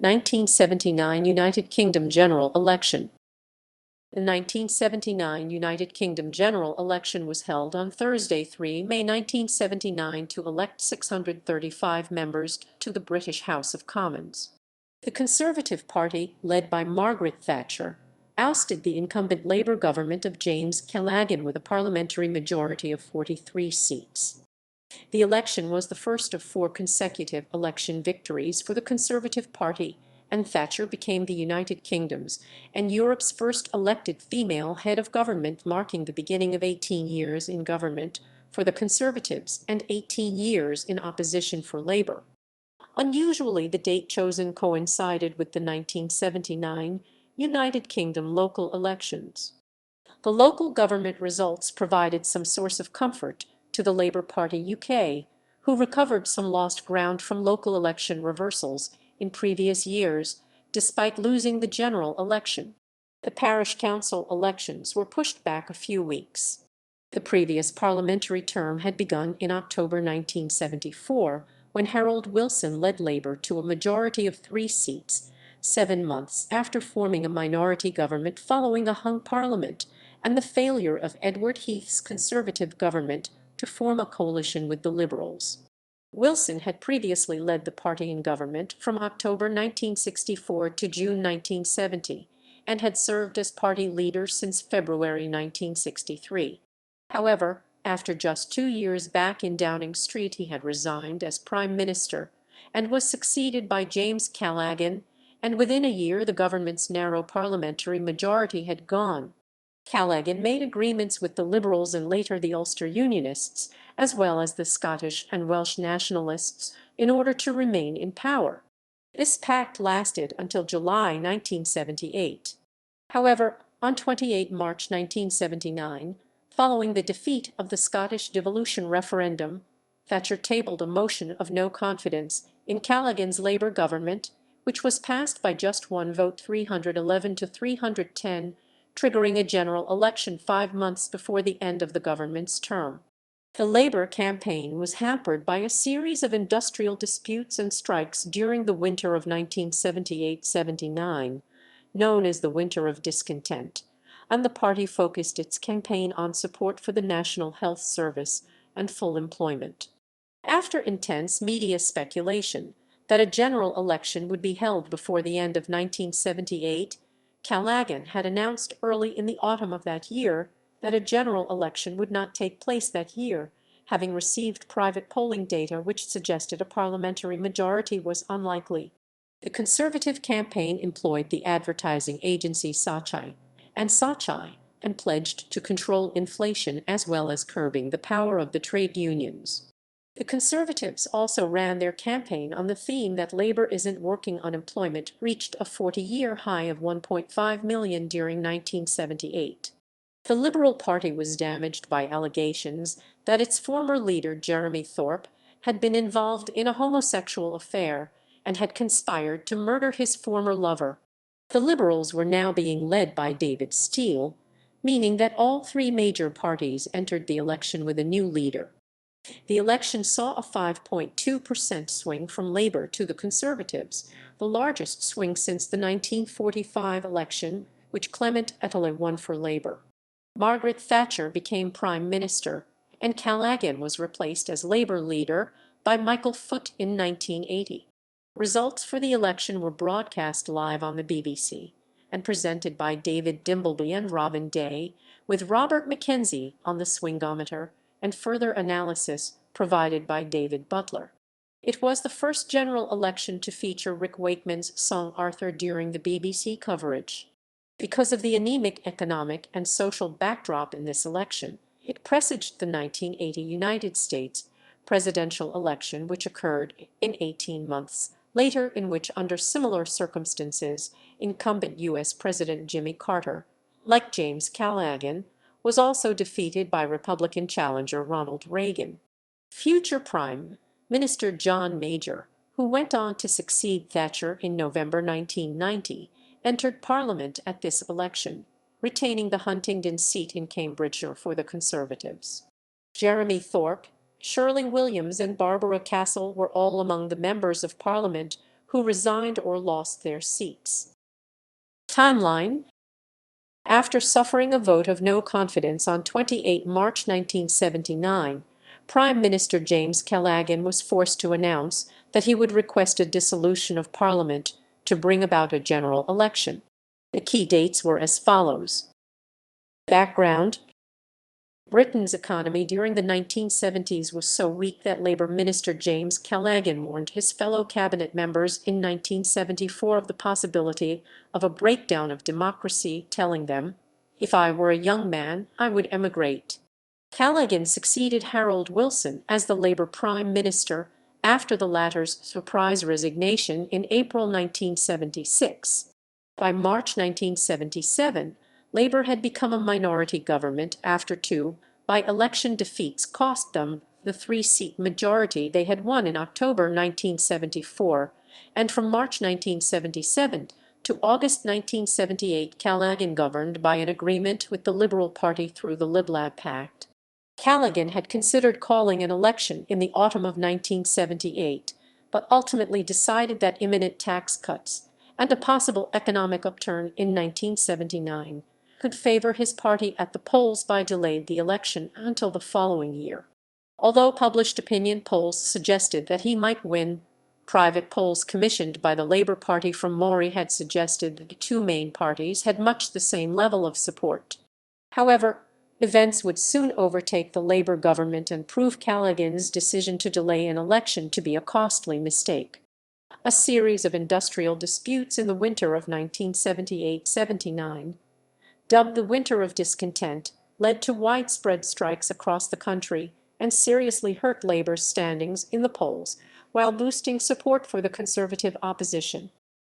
1979 United Kingdom general election. The 1979 United Kingdom general election was held on Thursday, 3 May 1979, to elect 635 members to the British House of Commons. The Conservative Party, led by Margaret Thatcher, ousted the incumbent Labour government of James Callaghan with a parliamentary majority of 43 seats. The election was the first of 4 consecutive election victories for the Conservative Party, and Thatcher became the United Kingdom's and Europe's first elected female head of government, marking the beginning of 18 years in government for the Conservatives and 18 years in opposition for Labour. Unusually, the date chosen coincided with the 1979 United Kingdom local elections. The local government results provided some source of comfort to the Labour Party UK, who recovered some lost ground from local election reversals in previous years, despite losing the general election. The parish council elections were pushed back a few weeks. The previous parliamentary term had begun in October 1974, when Harold Wilson led Labour to a majority of 3 seats, 7 months after forming a minority government following a hung parliament and the failure of Edward Heath's Conservative government to form a coalition with the Liberals. Wilson had previously led the party in government from October 1964 to June 1970, and had served as party leader since February 1963. However, after just 2 years back in Downing Street, he had resigned as Prime Minister and was succeeded by James Callaghan, and within a year the government's narrow parliamentary majority had gone. Callaghan made agreements with the Liberals and later the Ulster Unionists, as well as the Scottish and Welsh nationalists, in order to remain in power. This pact lasted until July 1978. However, on 28 March 1979, following the defeat of the Scottish devolution referendum, Thatcher tabled a motion of no confidence in Callaghan's Labour government, which was passed by just one vote, 311 to 310, triggering a general election 5 months before the end of the government's term. The Labour campaign was hampered by a series of industrial disputes and strikes during the winter of 1978-79, known as the Winter of Discontent, and the party focused its campaign on support for the National Health Service and full employment. After intense media speculation that a general election would be held before the end of 1978, Callaghan had announced early in the autumn of that year that a general election would not take place that year, having received private polling data which suggested a parliamentary majority was unlikely. The Conservative campaign employed the advertising agency Saatchi and pledged to control inflation as well as curbing the power of the trade unions. The Conservatives also ran their campaign on the theme that Labour isn't working. Unemployment reached a 40-year high of 1.5 million during 1978. The Liberal Party was damaged by allegations that its former leader, Jeremy Thorpe, had been involved in a homosexual affair and had conspired to murder his former lover. The Liberals were now being led by David Steele, meaning that all 3 major parties entered the election with a new leader. The election saw a 5.2% swing from Labour to the Conservatives, the largest swing since the 1945 election, which Clement Attlee won for Labour. Margaret Thatcher became Prime Minister, and Callaghan was replaced as Labour leader by Michael Foot in 1980. Results for the election were broadcast live on the BBC and presented by David Dimbleby and Robin Day, with Robert Mackenzie on the swingometer, and further analysis provided by David Butler. It was the first general election to feature Rick Wakeman's song Arthur during the BBC coverage. Because of the anemic economic and social backdrop in this election, it presaged the 1980 United States presidential election, which occurred in 18 months later, in which, under similar circumstances, incumbent U.S. President Jimmy Carter, like James Callaghan, was also defeated by Republican challenger Ronald Reagan. Future Prime Minister John Major, who went on to succeed Thatcher in November 1990, entered Parliament at this election, retaining the Huntingdon seat in Cambridgeshire for the Conservatives. Jeremy Thorpe, Shirley Williams and Barbara Castle were all among the members of Parliament who resigned or lost their seats. Timeline. After suffering a vote of no confidence on 28 March 1979, Prime Minister James Callaghan was forced to announce that he would request a dissolution of Parliament to bring about a general election. The key dates were as follows. Background. Britain's economy during the 1970s was so weak that Labour Minister James Callaghan warned his fellow cabinet members in 1974 of the possibility of a breakdown of democracy, telling them, "If I were a young man, I would emigrate." Callaghan succeeded Harold Wilson as the Labour Prime Minister after the latter's surprise resignation in April 1976. By March 1977, Labour had become a minority government after two by-election defeats cost them the three-seat majority they had won in October 1974, and from March 1977 to August 1978 Callaghan governed by an agreement with the Liberal Party through the LibLab Pact. Callaghan had considered calling an election in the autumn of 1978, but ultimately decided that imminent tax cuts and a possible economic upturn in 1979 could favor his party at the polls by delayed the election until the following year. Although published opinion polls suggested that he might win, private polls commissioned by the Labour Party from Maury had suggested that the two main parties had much the same level of support. However, events would soon overtake the Labour government and prove Callaghan's decision to delay an election to be a costly mistake. A series of industrial disputes in the winter of 1978-79, dubbed the Winter of Discontent, led to widespread strikes across the country and seriously hurt Labour's standings in the polls, while boosting support for the Conservative opposition.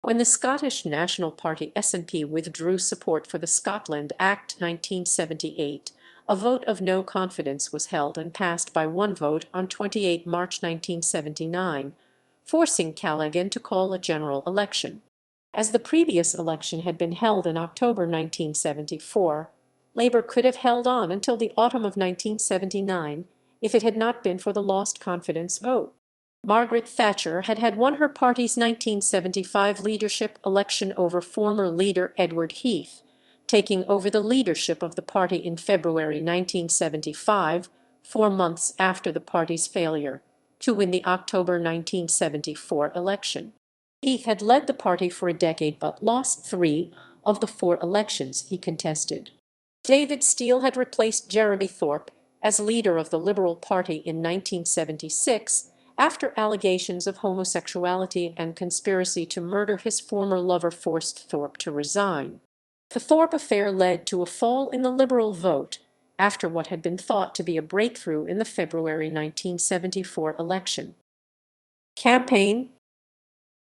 When the Scottish National Party (SNP) withdrew support for the Scotland Act 1978, a vote of no confidence was held and passed by one vote on 28 March 1979, forcing Callaghan to call a general election. As the previous election had been held in October 1974, Labour could have held on until the autumn of 1979 if it had not been for the lost confidence vote. Margaret Thatcher had won her party's 1975 leadership election over former leader Edward Heath, taking over the leadership of the party in February 1975, 4 months after the party's failure to win the October 1974 election. Heath had led the party for a decade but lost 3 of the 4 elections he contested. David Steel had replaced Jeremy Thorpe as leader of the Liberal Party in 1976 after allegations of homosexuality and conspiracy to murder his former lover forced Thorpe to resign. The Thorpe affair led to a fall in the Liberal vote after what had been thought to be a breakthrough in the February 1974 election. Campaign.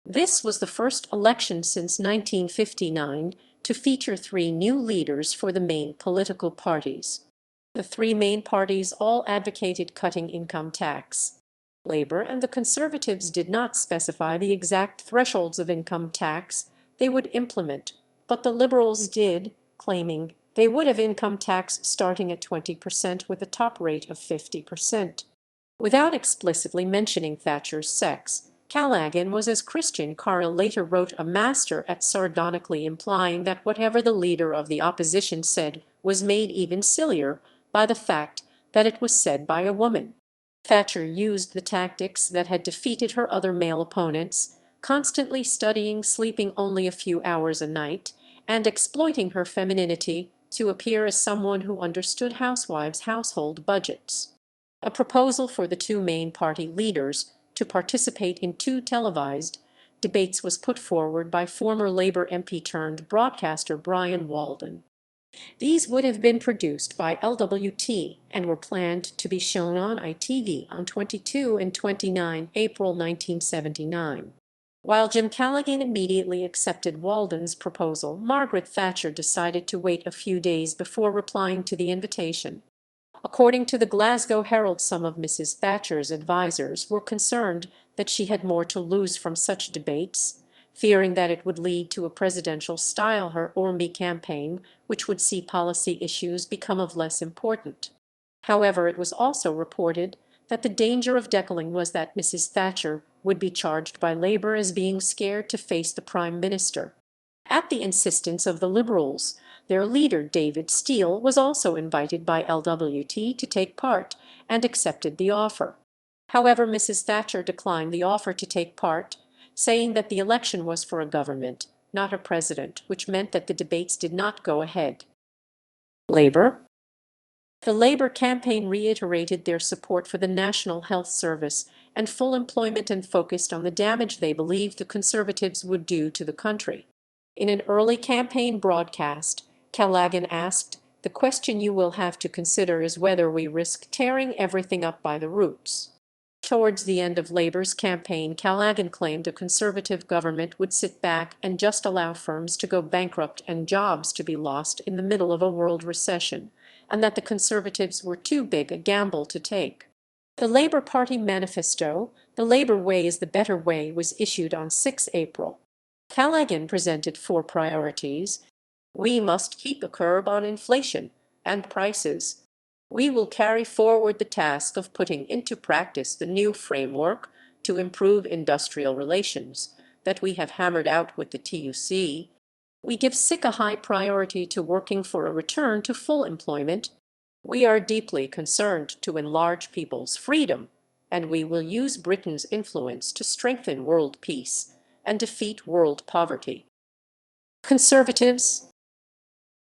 This was the first election since 1959 to feature 3 new leaders for the main political parties. The 3 main parties all advocated cutting income tax. Labour and the Conservatives did not specify the exact thresholds of income tax they would implement, but the Liberals did, claiming they would have income tax starting at 20% with a top rate of 50%. Without explicitly mentioning Thatcher's sex, Callaghan was as Christian Carl later wrote a master at sardonically implying that whatever the leader of the opposition said was made even sillier by the fact that it was said by a woman. Thatcher used the tactics that had defeated her other male opponents, constantly studying, sleeping only a few hours a night, and exploiting her femininity to appear as someone who understood housewives' household budgets. A proposal for the 2 main party leaders to participate in 2 televised debates was put forward by former Labour MP turned broadcaster Brian Walden. These would have been produced by LWT and were planned to be shown on ITV on 22 and 29 April 1979. While Jim Callaghan immediately accepted Walden's proposal, Margaret Thatcher decided to wait a few days before replying to the invitation. According to the Glasgow Herald, some of Mrs. Thatcher's advisers were concerned that she had more to lose from such debates, fearing that it would lead to a presidential-style her or me campaign, which would see policy issues become of less importance. However, it was also reported that the danger of decoupling was that Mrs. Thatcher would be charged by Labour as being scared to face the Prime Minister. At the insistence of the Liberals, their leader David Steele was also invited by LWT to take part and accepted the offer. However, Mrs. Thatcher declined the offer to take part, saying that the election was for a government, not a president, which meant that the debates did not go ahead. Labour. The Labour campaign reiterated their support for the National Health Service and full employment and focused on the damage they believed the Conservatives would do to the country. In an early campaign broadcast, Callaghan asked, "The question you will have to consider is whether we risk tearing everything up by the roots." Towards the end of Labour's campaign, Callaghan claimed a Conservative government would sit back and just allow firms to go bankrupt and jobs to be lost in the middle of a world recession, and that the Conservatives were too big a gamble to take. The Labour Party manifesto, "The Labour Way is the Better Way," was issued on 6 April. Callaghan presented 4 priorities. We must keep a curb on inflation and prices. We will carry forward the task of putting into practice the new framework to improve industrial relations that we have hammered out with the TUC. We give SIC a high priority to working for a return to full employment. We are deeply concerned to enlarge people's freedom, and we will use Britain's influence to strengthen world peace and defeat world poverty. Conservatives.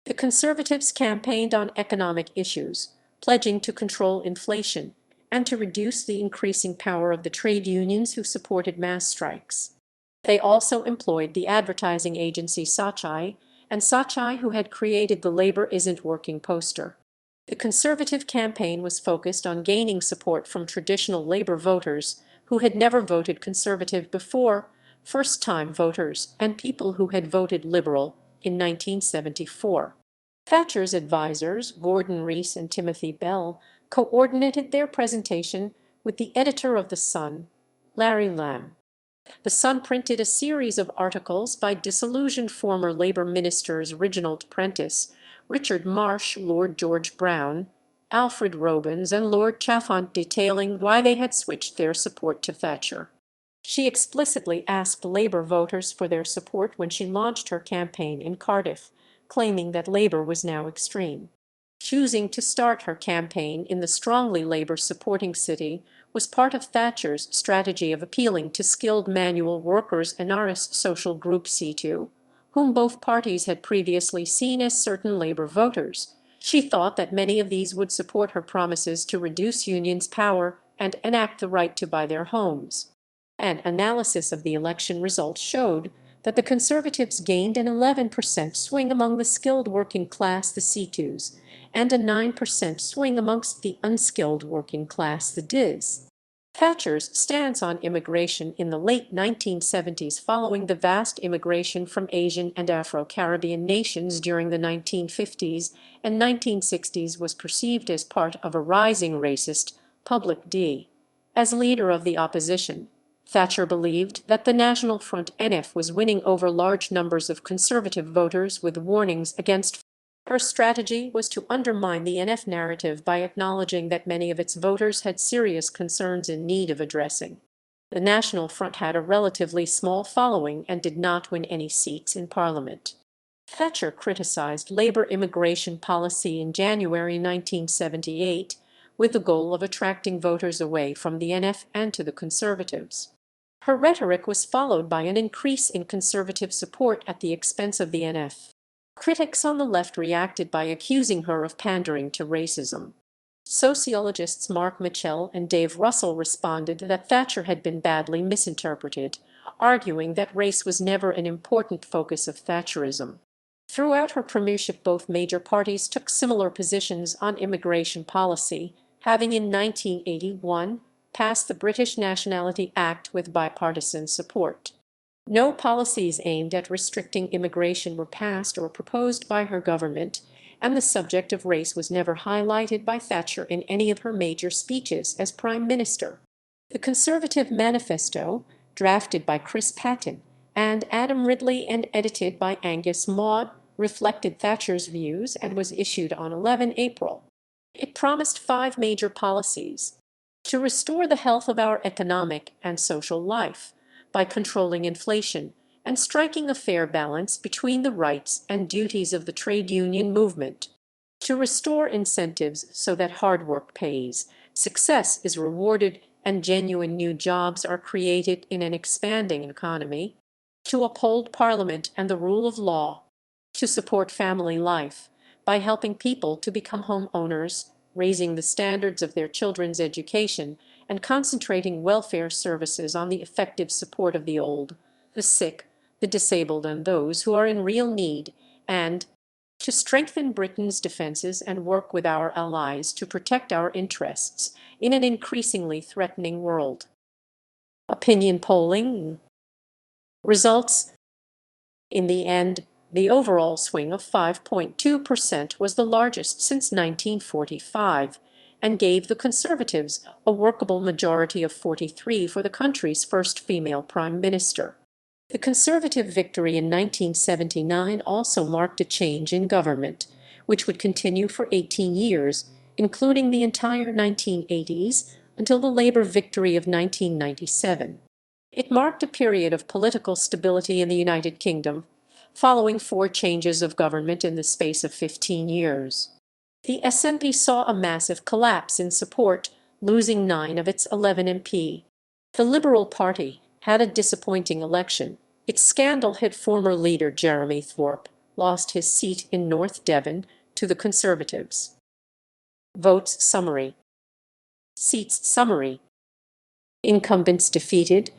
The Conservatives campaigned on economic issues, pledging to control inflation and to reduce the increasing power of the trade unions who supported mass strikes. They also employed the advertising agency Saatchi, and Saatchi, who had created the Labour Isn't Working poster. The Conservative campaign was focused on gaining support from traditional Labour voters who had never voted Conservative before, first-time voters, and people who had voted Liberal in 1974. Thatcher's advisers, Gordon Rees and Timothy Bell, coordinated their presentation with the editor of The Sun, Larry Lamb. The Sun printed a series of articles by disillusioned former Labour ministers Reginald Prentice, Richard Marsh, Lord George Brown, Alfred Robins, and Lord Chalfont, detailing why they had switched their support to Thatcher. She explicitly asked Labour voters for their support when she launched her campaign in Cardiff, claiming that Labour was now extreme. Choosing to start her campaign in the strongly Labour-supporting city was part of Thatcher's strategy of appealing to skilled manual workers and NRS social group C2, whom both parties had previously seen as certain Labour voters. She thought that many of these would support her promises to reduce unions' power and enact the right to buy their homes. An analysis of the election results showed that the Conservatives gained an 11% swing among the skilled working class, the C2s, and a 9% swing amongst the unskilled working class, the DIs. Thatcher's stance on immigration in the late 1970s, following the vast immigration from Asian and Afro-Caribbean nations during the 1950s and 1960s, was perceived as part of a rising racist public D. As leader of the opposition, Thatcher believed that the National Front NF was winning over large numbers of Conservative voters with warnings against. Her strategy was to undermine the NF narrative by acknowledging that many of its voters had serious concerns in need of addressing. The National Front had a relatively small following and did not win any seats in Parliament. Thatcher criticized Labour immigration policy in January 1978, with the goal of attracting voters away from the NF and to the Conservatives. Her rhetoric was followed by an increase in Conservative support at the expense of the NF. Critics on the left reacted by accusing her of pandering to racism. Sociologists Mark Mitchell and Dave Russell responded that Thatcher had been badly misinterpreted, arguing that race was never an important focus of Thatcherism. Throughout her premiership, both major parties took similar positions on immigration policy, having in 1981 passed the British Nationality Act with bipartisan support. No policies aimed at restricting immigration were passed or proposed by her government, and the subject of race was never highlighted by Thatcher in any of her major speeches as Prime Minister. The Conservative manifesto, drafted by Chris Patten and Adam Ridley and edited by Angus Maud, reflected Thatcher's views and was issued on 11 April. It promised 5 major policies: to restore the health of our economic and social life by controlling inflation and striking a fair balance between the rights and duties of the trade union movement, to restore incentives so that hard work pays, success is rewarded, and genuine new jobs are created in an expanding economy, to uphold Parliament and the rule of law, to support family life by helping people to become homeowners, raising the standards of their children's education, and concentrating welfare services on the effective support of the old, the sick, the disabled, and those who are in real need, and to strengthen Britain's defenses and work with our allies to protect our interests in an increasingly threatening world. Opinion polling results. In the end, the overall swing of 5.2% was the largest since 1945 and gave the Conservatives a workable majority of 43 for the country's first female prime minister. The Conservative victory in 1979 also marked a change in government, which would continue for 18 years, including the entire 1980s until the Labour victory of 1997. It marked a period of political stability in the United Kingdom, following 4 changes of government in the space of 15 years. The SNP saw a massive collapse in support, losing 9 of its 11 MP. The Liberal Party had a disappointing election. Its scandal-hit former leader Jeremy Thorpe lost his seat in North Devon to the Conservatives. Votes summary. Seats summary. Incumbents defeated,